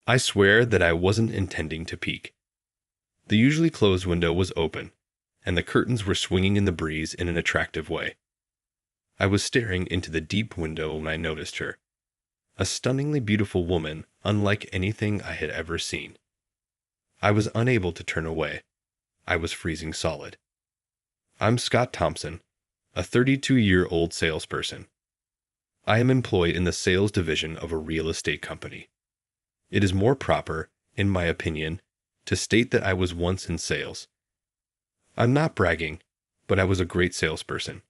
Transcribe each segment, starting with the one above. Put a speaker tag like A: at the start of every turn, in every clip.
A: I swear that I wasn't intending to peek. The usually closed window was open, and the curtains were swinging in the breeze in an attractive way. I was staring into the deep window when I noticed her. A stunningly beautiful woman, unlike anything I had ever seen. I was unable to turn away. I was freezing solid. I'm Scott Thompson, a 32-year-old salesperson. I am employed in the sales division of a real estate company. It is more proper, in my opinion, to state that I was once in sales. I'm not bragging, but I was a great salesperson.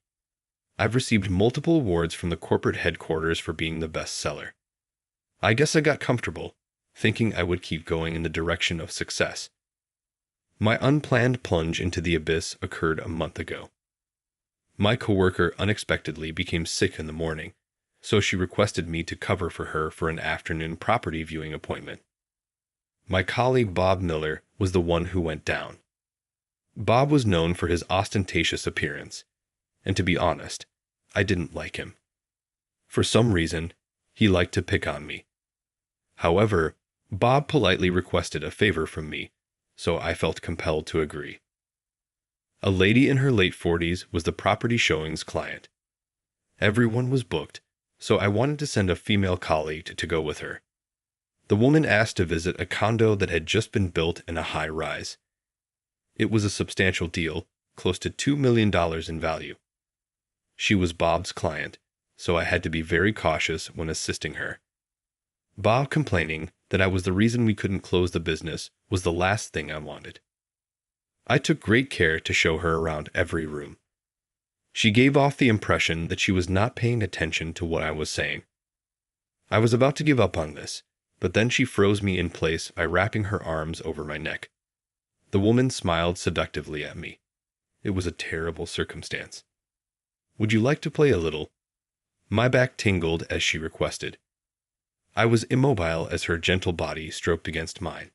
A: I've received multiple awards from the corporate headquarters for being the best seller. I guess I got comfortable, thinking I would keep going in the direction of success. My unplanned plunge into the abyss occurred a month ago. My coworker unexpectedly became sick in the morning, so she requested me to cover for her for an afternoon property viewing appointment. My colleague Bob Miller was the one who went down. Bob was known for his ostentatious appearance, and to be honest, I didn't like him. For some reason, he liked to pick on me. However, Bob politely requested a favor from me, so I felt compelled to agree. A lady in her late 40s was the property showing's client. Everyone was booked, so I wanted to send a female colleague to go with her. The woman asked to visit a condo that had just been built in a high rise. It was a substantial deal, close to $2 million in value. She was Bob's client, so I had to be very cautious when assisting her. Bob complaining that I was the reason we couldn't close the business was the last thing I wanted. I took great care to show her around every room. She gave off the impression that she was not paying attention to what I was saying. I was about to give up on this, but then she froze me in place by wrapping her arms over my neck. The woman smiled seductively at me. It was a terrible circumstance. Would you like to play a little? My back tingled as she requested. I was immobile as her gentle body stroked against mine.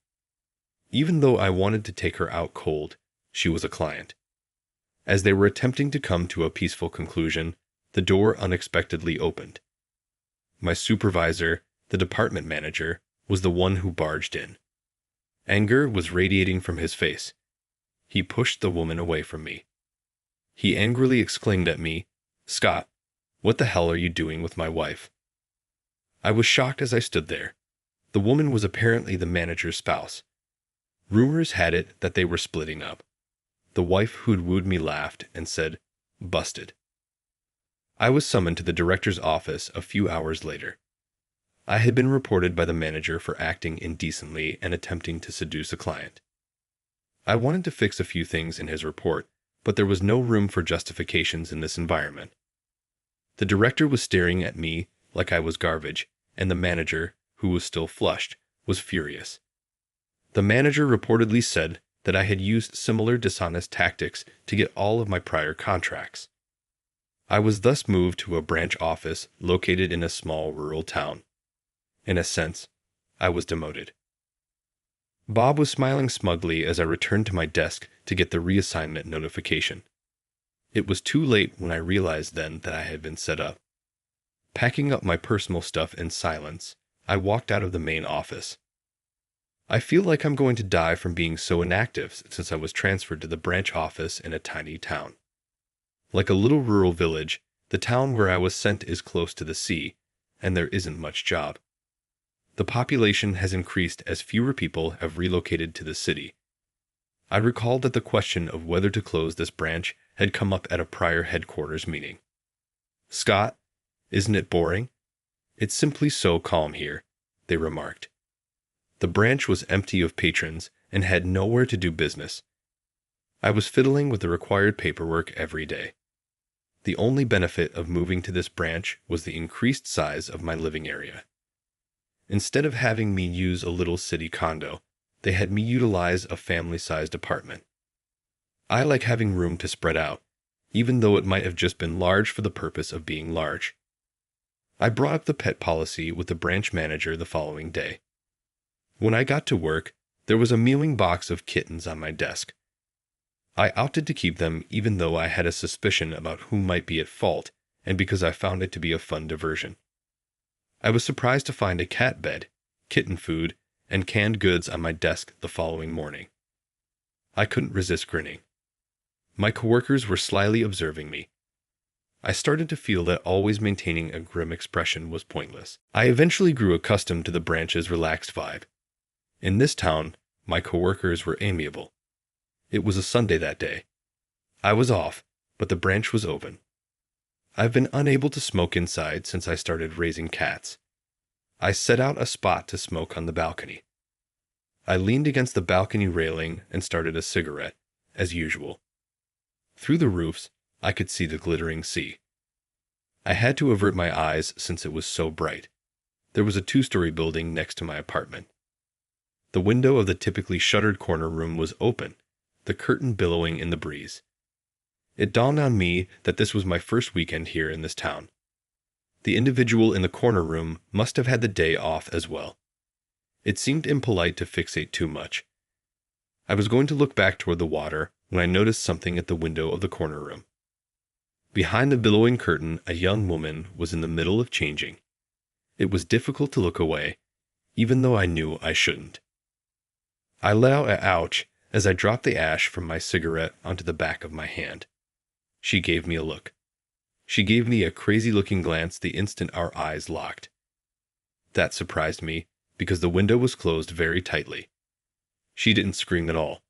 A: Even though I wanted to take her out cold, she was a client. As they were attempting to come to a peaceful conclusion, the door unexpectedly opened. My supervisor, the department manager, was the one who barged in. Anger was radiating from his face. He pushed the woman away from me. He angrily exclaimed at me, "Scott, what the hell are you doing with my wife?" I was shocked as I stood there. The woman was apparently the manager's spouse. Rumors had it that they were splitting up. The wife who'd wooed me laughed and said, "Busted." I was summoned to the director's office a few hours later. I had been reported by the manager for acting indecently and attempting to seduce a client. I wanted to fix a few things in his report, but there was no room for justifications in this environment. The director was staring at me like I was garbage, and the manager, who was still flushed, was furious. The manager reportedly said that I had used similar dishonest tactics to get all of my prior contracts. I was thus moved to a branch office located in a small rural town. In a sense, I was demoted. Bob was smiling smugly as I returned to my desk to get the reassignment notification. It was too late when I realized then that I had been set up. Packing up my personal stuff in silence, I walked out of the main office. I feel like I'm going to die from being so inactive since I was transferred to the branch office in a tiny town. Like a little rural village, the town where I was sent is close to the sea, and there isn't much job. The population has increased as fewer people have relocated to the city. I recall that the question of whether to close this branch had come up at a prior headquarters meeting. "Scott, isn't it boring? It's simply so calm here," they remarked. The branch was empty of patrons and had nowhere to do business. I was fiddling with the required paperwork every day. The only benefit of moving to this branch was the increased size of my living area. Instead of having me use a little city condo, they had me utilize a family-sized apartment. I like having room to spread out, even though it might have just been large for the purpose of being large. I brought up the pet policy with the branch manager the following day. When I got to work, there was a mewing box of kittens on my desk. I opted to keep them even though I had a suspicion about who might be at fault and because I found it to be a fun diversion. I was surprised to find a cat bed, kitten food, and canned goods on my desk the following morning. I couldn't resist grinning. My coworkers were slyly observing me. I started to feel that always maintaining a grim expression was pointless. I eventually grew accustomed to the branch's relaxed vibe. In this town, my coworkers were amiable. It was a Sunday that day. I was off, but the branch was open. I've been unable to smoke inside since I started raising cats. I set out a spot to smoke on the balcony. I leaned against the balcony railing and started a cigarette, as usual. Through the roofs, I could see the glittering sea. I had to avert my eyes since it was so bright. There was a 2-story building next to my apartment. The window of the typically shuttered corner room was open, the curtain billowing in the breeze. It dawned on me that this was my first weekend here in this town. The individual in the corner room must have had the day off as well. It seemed impolite to fixate too much. I was going to look back toward the water when I noticed something at the window of the corner room. Behind the billowing curtain, a young woman was in the middle of changing. It was difficult to look away, even though I knew I shouldn't. I let out an ouch as I dropped the ash from my cigarette onto the back of my hand. She gave me a look. She gave me a crazy-looking glance the instant our eyes locked. That surprised me, because the window was closed very tightly. She didn't scream at all,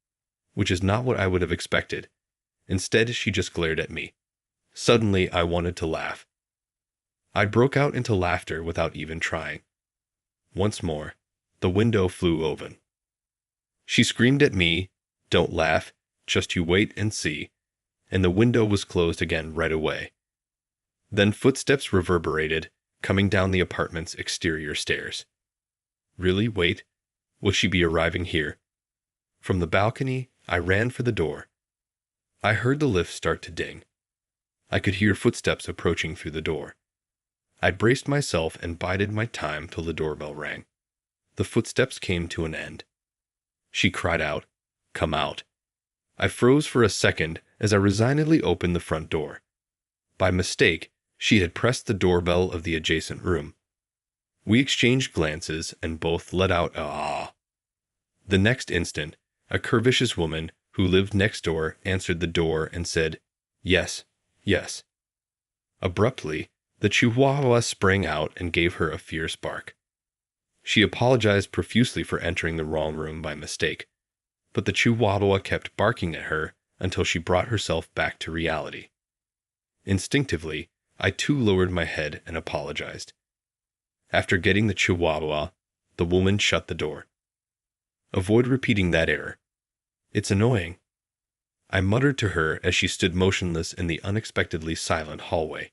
A: which is not what I would have expected. Instead, she just glared at me. Suddenly, I wanted to laugh. I broke out into laughter without even trying. Once more, the window flew open. She screamed at me, "Don't laugh, just you wait and see," and the window was closed again right away. Then footsteps reverberated, coming down the apartment's exterior stairs. Really? Wait? Will she be arriving here? From the balcony, I ran for the door. I heard the lift start to ding. I could hear footsteps approaching through the door. I braced myself and bided my time till the doorbell rang. The footsteps came to an end. She cried out, "Come out." I froze for a second as I resignedly opened the front door. By mistake, she had pressed the doorbell of the adjacent room. We exchanged glances and both let out a "ah." The next instant, a curvaceous woman who lived next door answered the door and said, "Yes, yes." Abruptly, the Chihuahua sprang out and gave her a fierce bark. She apologized profusely for entering the wrong room by mistake, but the Chihuahua kept barking at her until she brought herself back to reality. Instinctively, I too lowered my head and apologized. After getting the Chihuahua, the woman shut the door. Avoid repeating that error. It's annoying. I muttered to her as she stood motionless in the unexpectedly silent hallway.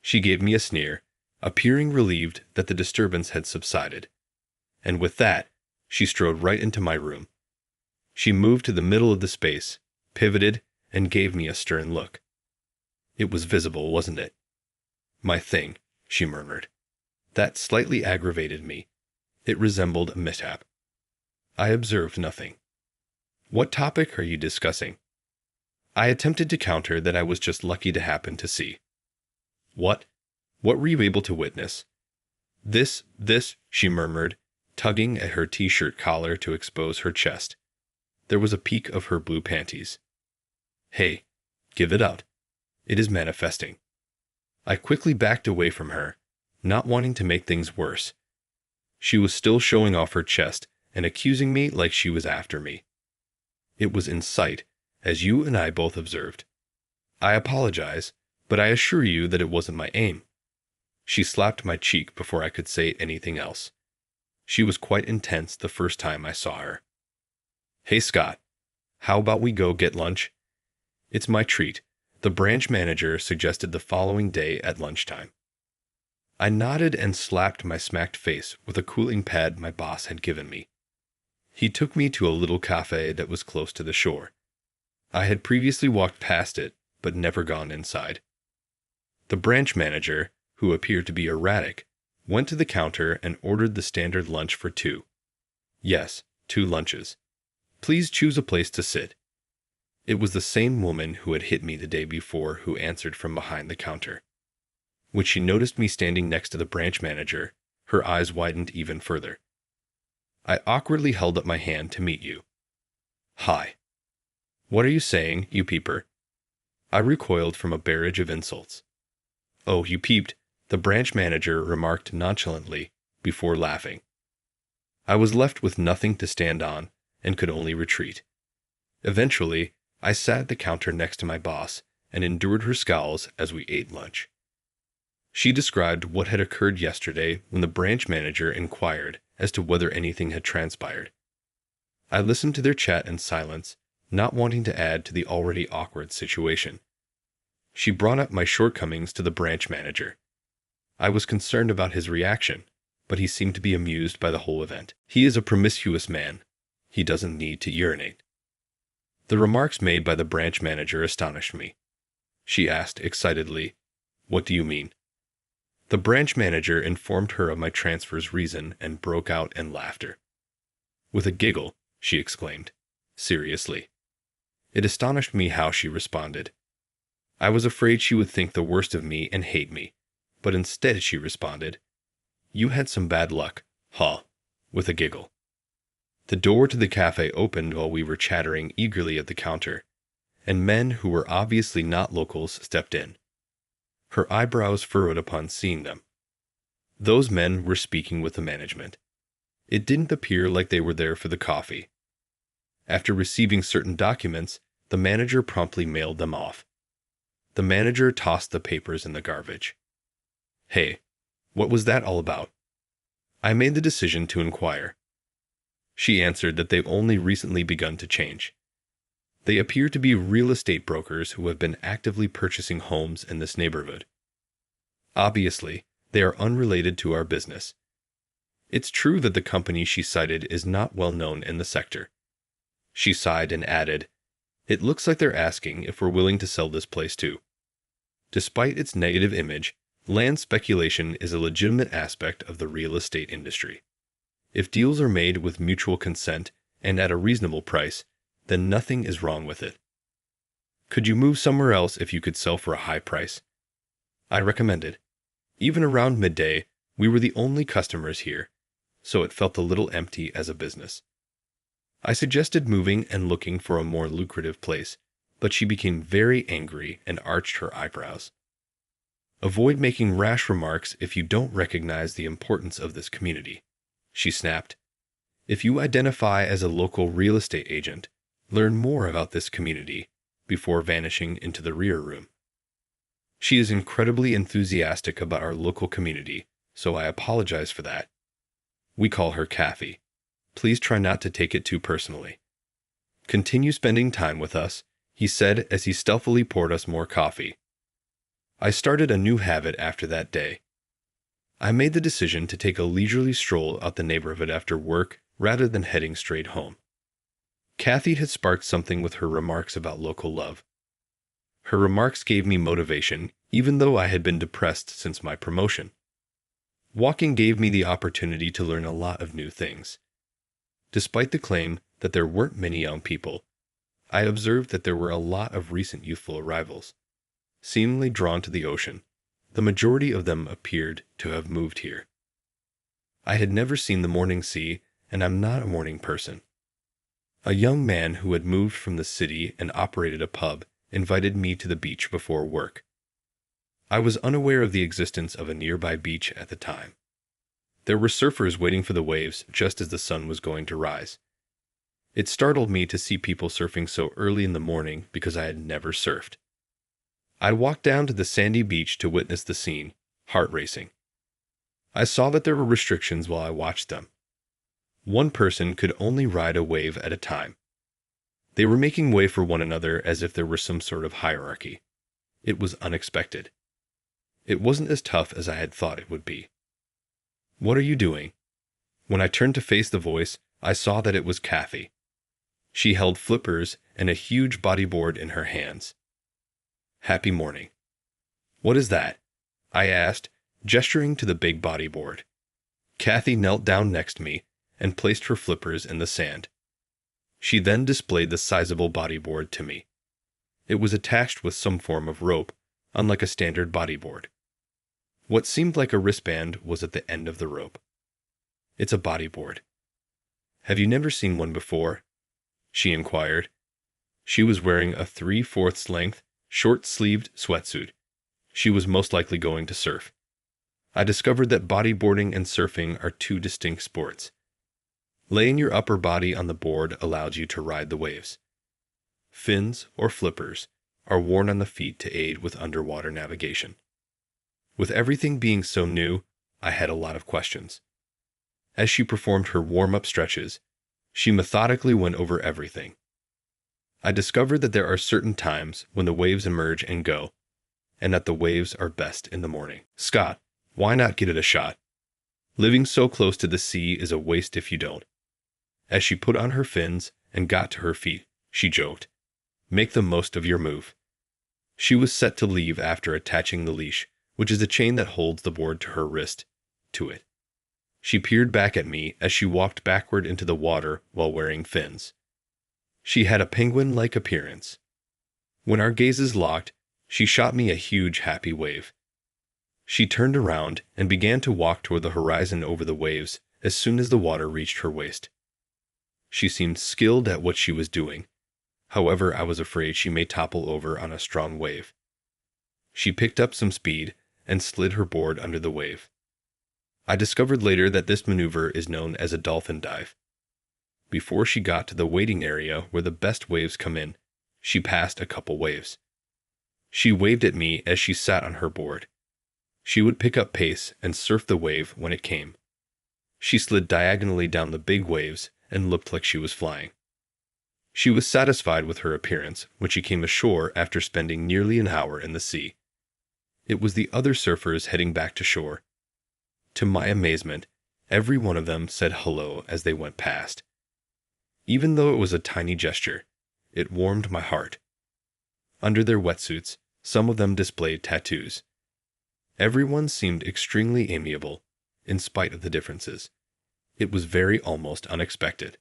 A: She gave me a sneer, appearing relieved that the disturbance had subsided. And with that, she strode right into my room. She moved to the middle of the space, pivoted, and gave me a stern look. It was visible, wasn't it? "My thing," she murmured. That slightly aggravated me. It resembled a mishap. I observed nothing. "What topic are you discussing?" I attempted to counter that I was just lucky to happen to see. What were you able to witness?" This, she murmured, tugging at her t-shirt collar to expose her chest. There was a peek of her blue panties. "Hey, give it up. It is manifesting." I quickly backed away from her, not wanting to make things worse. She was still showing off her chest and accusing me like she was after me. It was in sight, as you and I both observed. I apologize, but I assure you that it wasn't my aim. She slapped my cheek before I could say anything else. She was quite intense the first time I saw her. "Hey Scott, how about we go get lunch?" "It's my treat," the branch manager suggested the following day at lunchtime. I nodded and slapped my smacked face with a cooling pad my boss had given me. He took me to a little cafe that was close to the shore. I had previously walked past it, but never gone inside. The branch manager, who appeared to be erratic, went to the counter and ordered the standard lunch for 2. Yes, 2 lunches. "Please choose a place to sit." It was the same woman who had hit me the day before who answered from behind the counter. When she noticed me standing next to the branch manager, her eyes widened even further. I awkwardly held up my hand to meet you. Hi. What are you saying, you peeper? I recoiled from a barrage of insults. Oh, you peeped, the branch manager remarked nonchalantly, before laughing. I was left with nothing to stand on, and could only retreat. Eventually, I sat at the counter next to my boss and endured her scowls as we ate lunch. She described what had occurred yesterday when the branch manager inquired as to whether anything had transpired. I listened to their chat in silence, not wanting to add to the already awkward situation. She brought up my shortcomings to the branch manager. I was concerned about his reaction, but he seemed to be amused by the whole event. He is a promiscuous man. He doesn't need to urinate. The remarks made by the branch manager astonished me. She asked excitedly, "What do you mean?" The branch manager informed her of my transfer's reason and broke out in laughter. With a giggle, she exclaimed, seriously. It astonished me how she responded. I was afraid she would think the worst of me and hate me, but instead she responded, "You had some bad luck, huh?" with a giggle. The door to the cafe opened while we were chattering eagerly at the counter, and men who were obviously not locals stepped in. Her eyebrows furrowed upon seeing them. Those men were speaking with the management. It didn't appear like they were there for the coffee. After receiving certain documents, the manager promptly mailed them off. The manager tossed the papers in the garbage. Hey, what was that all about? I made the decision to inquire. She answered that they've only recently begun to change. They appear to be real estate brokers who have been actively purchasing homes in this neighborhood. Obviously, they are unrelated to our business. It's true that the company she cited is not well known in the sector. She sighed and added, "It looks like they're asking if we're willing to sell this place too." Despite its negative image, land speculation is a legitimate aspect of the real estate industry. If deals are made with mutual consent and at a reasonable price, then nothing is wrong with it. Could you move somewhere else if you could sell for a high price? I recommended. Even around midday, we were the only customers here, so it felt a little empty as a business. I suggested moving and looking for a more lucrative place, but she became very angry and arched her eyebrows. Avoid making rash remarks if you don't recognize the importance of this community, she snapped. If you identify as a local real estate agent, learn more about this community before vanishing into the rear room. She is incredibly enthusiastic about our local community, so I apologize for that. We call her Kathy. Please try not to take it too personally. Continue spending time with us, he said as he stealthily poured us more coffee. I started a new habit after that day. I made the decision to take a leisurely stroll out the neighborhood after work rather than heading straight home. Kathy had sparked something with her remarks about local love. Her remarks gave me motivation, even though I had been depressed since my promotion. Walking gave me the opportunity to learn a lot of new things. Despite the claim that there weren't many young people, I observed that there were a lot of recent youthful arrivals, seemingly drawn to the ocean. The majority of them appeared to have moved here. I had never seen the morning sea, and I'm not a morning person. A young man who had moved from the city and operated a pub invited me to the beach before work. I was unaware of the existence of a nearby beach at the time. There were surfers waiting for the waves just as the sun was going to rise. It startled me to see people surfing so early in the morning because I had never surfed. I walked down to the sandy beach to witness the scene, heart racing. I saw that there were restrictions while I watched them. One person could only ride a wave at a time. They were making way for one another as if there were some sort of hierarchy. It was unexpected. It wasn't as tough as I had thought it would be. "What are you doing?" When I turned to face the voice, I saw that it was Kathy. She held flippers and a huge bodyboard in her hands. "Happy morning." "What is that?" I asked, gesturing to the big bodyboard. Kathy knelt down next to me and placed her flippers in the sand. She then displayed the sizable bodyboard to me. It was attached with some form of rope, unlike a standard bodyboard. What seemed like a wristband was at the end of the rope. "It's a bodyboard." "Have you never seen one before?" she inquired. She was wearing a 3/4 length, short-sleeved sweatsuit. She was most likely going to surf. I discovered that bodyboarding and surfing are two distinct sports. Laying your upper body on the board allowed you to ride the waves. Fins, or flippers, are worn on the feet to aid with underwater navigation. With everything being so new, I had a lot of questions. As she performed her warm-up stretches, she methodically went over everything. I discovered that there are certain times when the waves emerge and go, and that the waves are best in the morning. "Scott, why not get it a shot? Living so close to the sea is a waste if you don't." As she put on her fins and got to her feet, she joked, "Make the most of your move." She was set to leave after attaching the leash, which is a chain that holds the board to her wrist, to it. She peered back at me as she walked backward into the water while wearing fins. She had a penguin-like appearance. When our gazes locked, she shot me a huge happy wave. She turned around and began to walk toward the horizon over the waves as soon as the water reached her waist. She seemed skilled at what she was doing. However, I was afraid she may topple over on a strong wave. She picked up some speed and slid her board under the wave. I discovered later that this maneuver is known as a dolphin dive. Before she got to the waiting area where the best waves come in, she passed a couple waves. She waved at me as she sat on her board. She would pick up pace and surf the wave when it came. She slid diagonally down the big waves and looked like she was flying. She was satisfied with her appearance when she came ashore after spending nearly an hour in the sea. It was the other surfers heading back to shore. To my amazement, every one of them said hello as they went past. Even though it was a tiny gesture, it warmed my heart. Under their wetsuits, some of them displayed tattoos. Everyone seemed extremely amiable, in spite of the differences. It was very almost unexpected.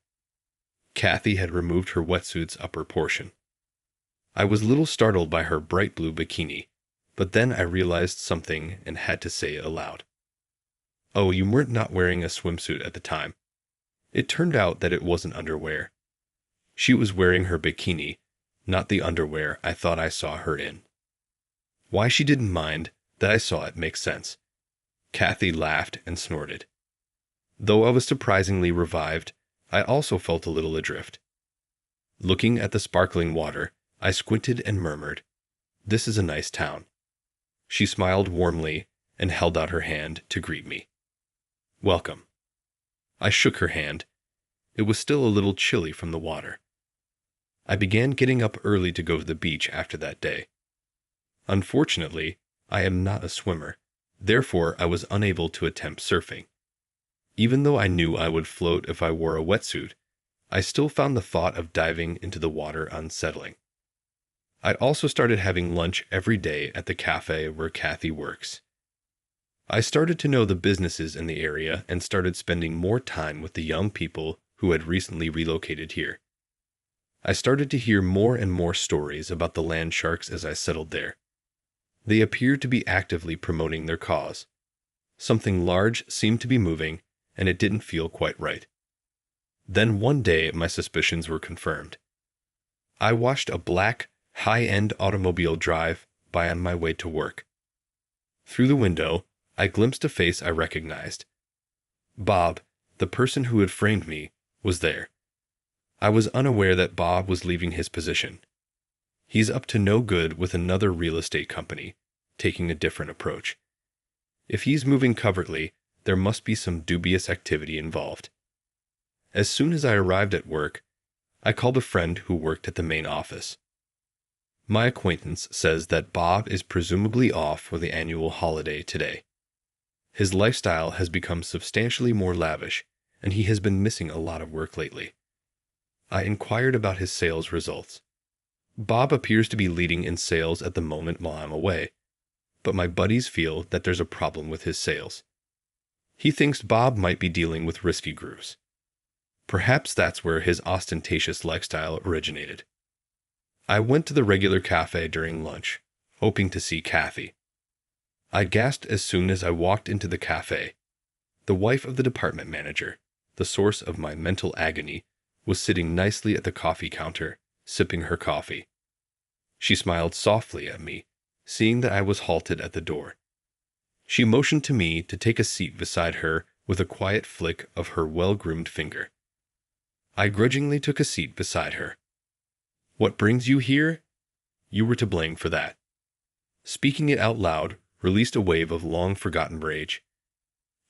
A: Kathy had removed her wetsuit's upper portion. I was a little startled by her bright blue bikini, but then I realized something and had to say it aloud. "Oh, you weren't not wearing a swimsuit at the time." It turned out that it wasn't underwear. She was wearing her bikini, not the underwear I thought I saw her in. Why she didn't mind that I saw it makes sense. Kathy laughed and snorted. Though I was surprisingly revived, I also felt a little adrift. Looking at the sparkling water, I squinted and murmured, "This is a nice town." She smiled warmly and held out her hand to greet me. "Welcome." I shook her hand. It was still a little chilly from the water. I began getting up early to go to the beach after that day. Unfortunately, I am not a swimmer, therefore I was unable to attempt surfing. Even though I knew I would float if I wore a wetsuit, I still found the thought of diving into the water unsettling. I'd also started having lunch every day at the cafe where Kathy works. I started to know the businesses in the area and started spending more time with the young people who had recently relocated here. I started to hear more and more stories about the land sharks as I settled there. They appeared to be actively promoting their cause. Something large seemed to be moving, and it didn't feel quite right. Then one day my suspicions were confirmed. I watched a black, high-end automobile drive by on my way to work. Through the window, I glimpsed a face I recognized. Bob, the person who had framed me, was there. I was unaware that Bob was leaving his position. He's up to no good with another real estate company, taking a different approach. If he's moving covertly, there must be some dubious activity involved. As soon as I arrived at work, I called a friend who worked at the main office. My acquaintance says that Bob is presumably off for the annual holiday today. His lifestyle has become substantially more lavish, and he has been missing a lot of work lately. I inquired about his sales results. Bob appears to be leading in sales at the moment while I'm away, but my buddies feel that there's a problem with his sales. He thinks Bob might be dealing with risky grooves. Perhaps that's where his ostentatious lifestyle originated. I went to the regular cafe during lunch, hoping to see Kathy. I gasped as soon as I walked into the cafe. The wife of the department manager, the source of my mental agony, was sitting nicely at the coffee counter, sipping her coffee. She smiled softly at me, seeing that I was halted at the door. She motioned to me to take a seat beside her with a quiet flick of her well-groomed finger. I grudgingly took a seat beside her. "What brings you here? You were to blame for that." Speaking it out loud released a wave of long-forgotten rage.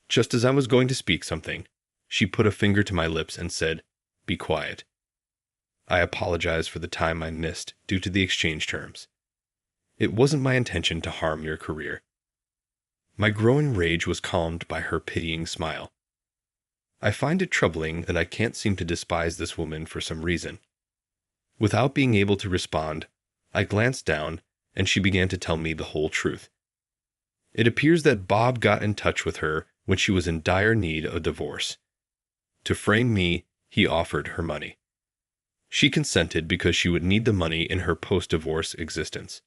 A: Just as I was going to speak something, she put a finger to my lips and said, "Be quiet." I apologize for the time I missed due to the exchange terms. It wasn't my intention to harm your career. My growing rage was calmed by her pitying smile. I find it troubling that I can't seem to despise this woman for some reason. Without being able to respond, I glanced down, and she began to tell me the whole truth. It appears that Bob got in touch with her when she was in dire need of divorce. To frame me, he offered her money. She consented because she would need the money in her post-divorce existence.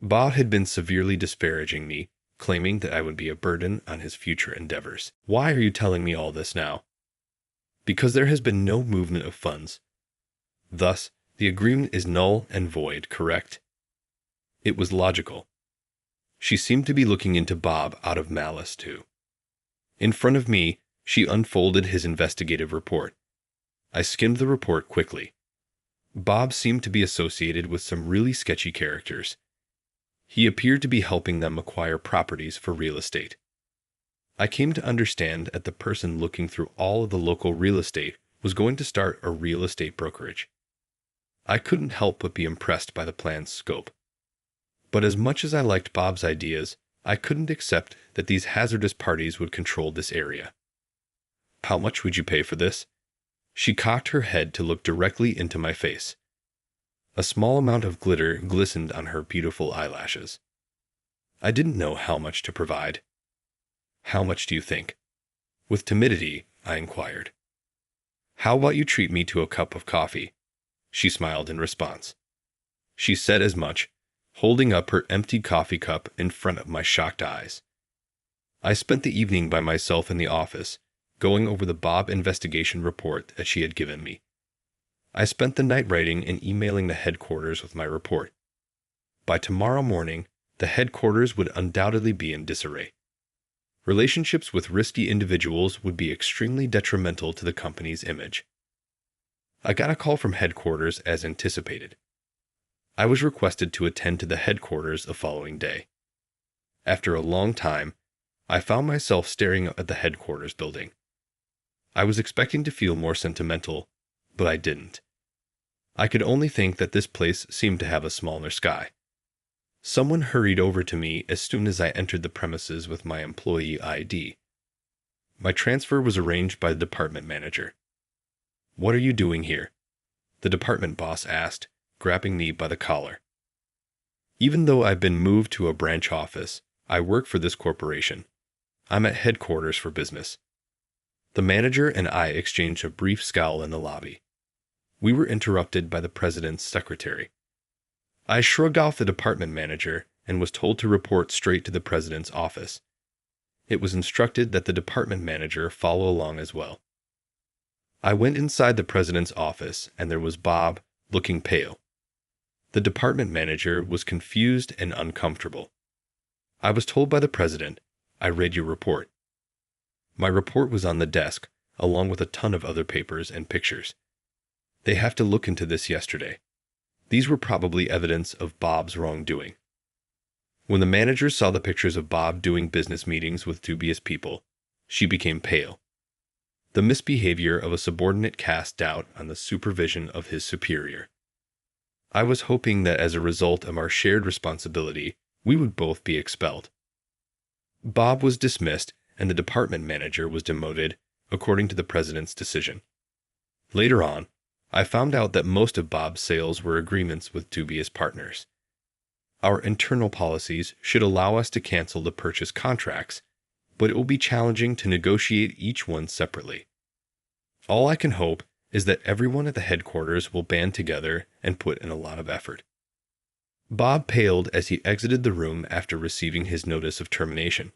A: Bob had been severely disparaging me, claiming that I would be a burden on his future endeavors. Why are you telling me all this now? Because there has been no movement of funds. Thus, the agreement is null and void, correct? It was logical. She seemed to be looking into Bob out of malice, too. In front of me, she unfolded his investigative report. I skimmed the report quickly. Bob seemed to be associated with some really sketchy characters. He appeared to be helping them acquire properties for real estate. I came to understand that the person looking through all of the local real estate was going to start a real estate brokerage. I couldn't help but be impressed by the plan's scope. But as much as I liked Bob's ideas, I couldn't accept that these hazardous parties would control this area. "How much would you pay for this?" She cocked her head to look directly into my face. A small amount of glitter glistened on her beautiful eyelashes. I didn't know how much to provide. "How much do you think?" With timidity, I inquired. "How about you treat me to a cup of coffee?" She smiled in response. She said as much, holding up her empty coffee cup in front of my shocked eyes. I spent the evening by myself in the office, going over the Bob investigation report that she had given me. I spent the night writing and emailing the headquarters with my report. By tomorrow morning, the headquarters would undoubtedly be in disarray. Relationships with risky individuals would be extremely detrimental to the company's image. I got a call from headquarters as anticipated. I was requested to attend to the headquarters the following day. After a long time, I found myself staring at the headquarters building. I was expecting to feel more sentimental, but I didn't. I could only think that this place seemed to have a smaller sky. Someone hurried over to me as soon as I entered the premises with my employee ID. My transfer was arranged by the department manager. "What are you doing here?" the department boss asked, grabbing me by the collar. Even though I've been moved to a branch office, I work for this corporation. I'm at headquarters for business. The manager and I exchanged a brief scowl in the lobby. We were interrupted by the president's secretary. I shrugged off the department manager and was told to report straight to the president's office. It was instructed that the department manager follow along as well. I went inside the president's office, and there was Bob, looking pale. The department manager was confused and uncomfortable. I was told by the president, "I read your report." My report was on the desk, along with a ton of other papers and pictures. "They have to look into this yesterday." These were probably evidence of Bob's wrongdoing. When the manager saw the pictures of Bob doing business meetings with dubious people, she became pale. The misbehavior of a subordinate cast doubt on the supervision of his superior. I was hoping that as a result of our shared responsibility, we would both be expelled. Bob was dismissed, and the department manager was demoted, according to the president's decision. Later on, I found out that most of Bob's sales were agreements with dubious partners. Our internal policies should allow us to cancel the purchase contracts, but it will be challenging to negotiate each one separately. All I can hope is that everyone at the headquarters will band together and put in a lot of effort. Bob paled as he exited the room after receiving his notice of termination.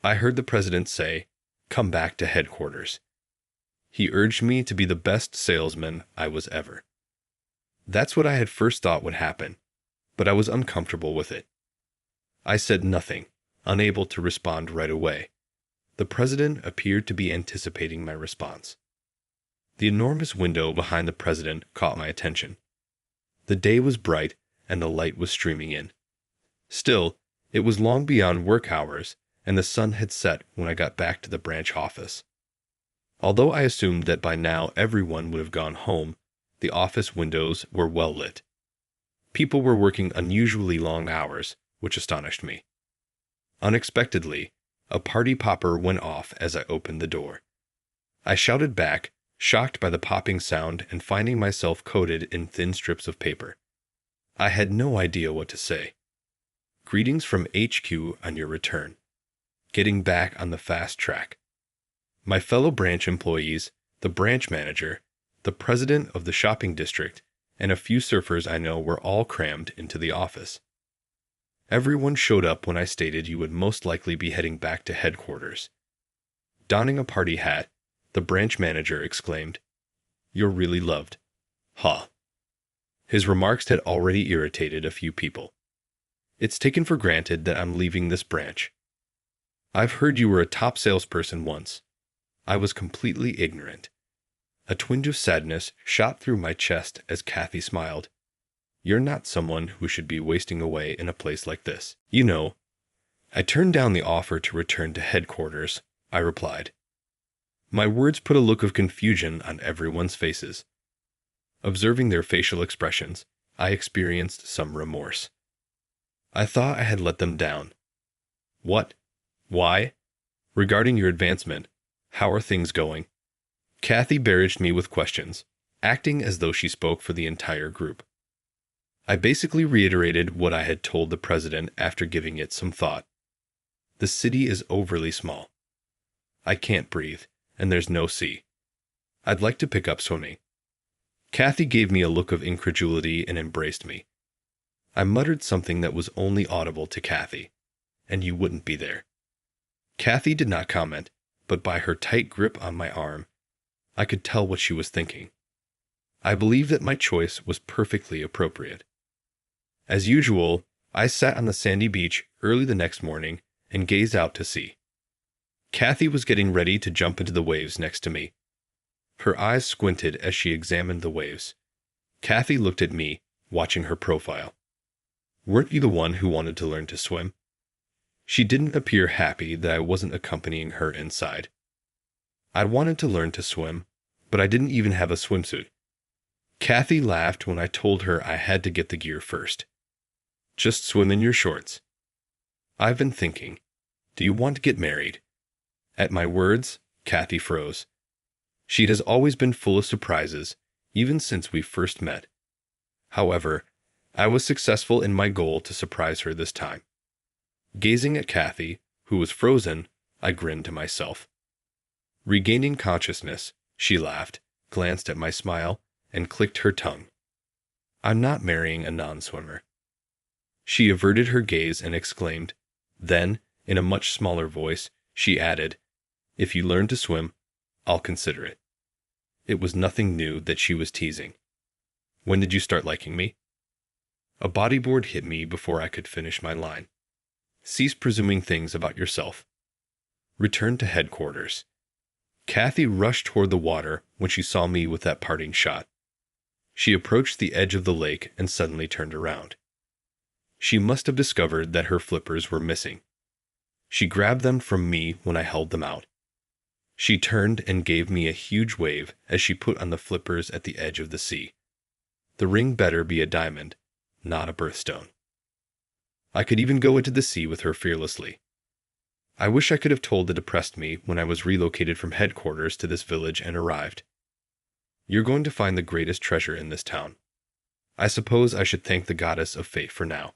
A: I heard the president say, "Come back to headquarters." He urged me to be the best salesman I was ever. That's what I had first thought would happen, but I was uncomfortable with it. I said nothing, unable to respond right away. The president appeared to be anticipating my response. The enormous window behind the president caught my attention. The day was bright and the light was streaming in. Still, it was long beyond work hours, and the sun had set when I got back to the branch office. Although I assumed that by now everyone would have gone home, the office windows were well lit. People were working unusually long hours, which astonished me. Unexpectedly, a party popper went off as I opened the door. I shouted back, shocked by the popping sound and finding myself coated in thin strips of paper. I had no idea what to say. Greetings from HQ on your return. Getting back on the fast track. My fellow branch employees, the branch manager, the president of the shopping district, and a few surfers I know were all crammed into the office. Everyone showed up when I stated you would most likely be heading back to headquarters. Donning a party hat, the branch manager exclaimed, "You're really loved." Ha! His remarks had already irritated a few people. It's taken for granted that I'm leaving this branch. I've heard you were a top salesperson once. I was completely ignorant. A twinge of sadness shot through my chest as Kathy smiled. You're not someone who should be wasting away in a place like this. You know, I turned down the offer to return to headquarters, I replied. My words put a look of confusion on everyone's faces. Observing their facial expressions, I experienced some remorse. I thought I had let them down. What? Why? Regarding your advancement, how are things going? Kathy barraged me with questions, acting as though she spoke for the entire group. I basically reiterated what I had told the president after giving it some thought. The city is overly small. I can't breathe, and there's no sea. I'd like to pick up swimming. Kathy gave me a look of incredulity and embraced me. I muttered something that was only audible to Kathy, and you wouldn't be there. Kathy did not comment, but by her tight grip on my arm, I could tell what she was thinking. I believe that my choice was perfectly appropriate. As usual, I sat on the sandy beach early the next morning and gazed out to sea. Kathy was getting ready to jump into the waves next to me. Her eyes squinted as she examined the waves. Kathy looked at me, watching her profile. Weren't you the one who wanted to learn to swim? She didn't appear happy that I wasn't accompanying her inside. I wanted to learn to swim, but I didn't even have a swimsuit. Kathy laughed when I told her I had to get the gear first. Just swim in your shorts. I've been thinking, do you want to get married? At my words, Kathy froze. She has always been full of surprises, even since we first met. However, I was successful in my goal to surprise her this time. Gazing at Kathy, who was frozen, I grinned to myself. Regaining consciousness, she laughed, glanced at my smile, and clicked her tongue. I'm not marrying a non-swimmer. She averted her gaze and exclaimed. Then, in a much smaller voice, she added, If you learn to swim, I'll consider it. It was nothing new that she was teasing. When did you start liking me? A bodyboard hit me before I could finish my line. Cease presuming things about yourself. Return to headquarters. Kathy rushed toward the water when she saw me with that parting shot. She approached the edge of the lake and suddenly turned around. She must have discovered that her flippers were missing. She grabbed them from me when I held them out. She turned and gave me a huge wave as she put on the flippers at the edge of the sea. The ring better be a diamond, not a birthstone. I could even go into the sea with her fearlessly. I wish I could have told the depressed me when I was relocated from headquarters to this village and arrived. You're going to find the greatest treasure in this town. I suppose I should thank the goddess of fate for now.